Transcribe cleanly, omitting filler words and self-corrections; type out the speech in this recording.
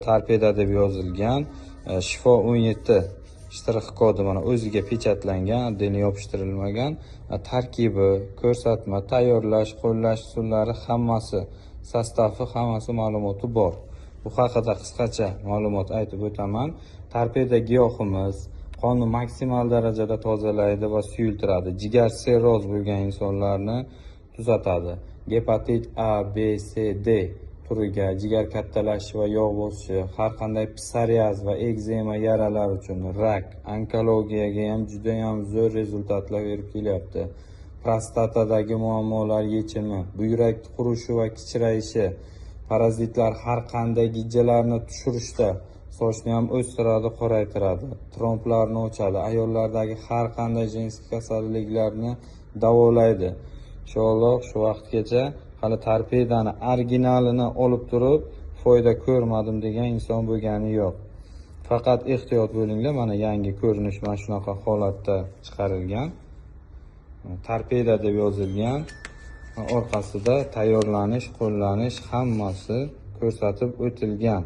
Torpeda deb yozilgan shifo 17 shtrix kodi mana o'ziga pechatlangan, oddini yopishtirilmagan. Tarkibi, ko'rsatma, tayyorlash, qo'llash usullari hammasi, sostavi hammasi ma'lumoti bor. Bu haqida qisqacha ma'lumot aytib o'taman. Torpeda giyohimiz qonni maksimal darajada tozalaydi va suyultiradi. Jigar sirroz bo'lgan insonlarni tuzatadi. Gepatit A, B, C, D turiga, jigar kattalashi va yog' bosishi, har qanday psoriaz va ekzema yaralar uchun, rak, onkologiyaga ham juda ham zo'r rezultatlar berib kelyapti. Prostatadagi muammolar yechimi, buyrak qurishi va kichrayishi, parazitlar har qanday gijjalarni tushirishda, sochni ham o'stiradi, qoraytiradi, tromblarni ochadi, ayollardagi har qanday jinsiy kasalliklarni davolaydi. Inshaalloh shu vaqtgacha hali torpedani originalini olib turib foyda ko'rmadim degan inson bo'lgani yo'q. Faqat ehtiyot bo'linglar, mana yangi ko'rinish mana shunaqa holatda chiqarilgan. Torpeda deb yozilgan, orqasida tayyorlanish, qo'llanish hammasi ko'rsatib o'tilgan.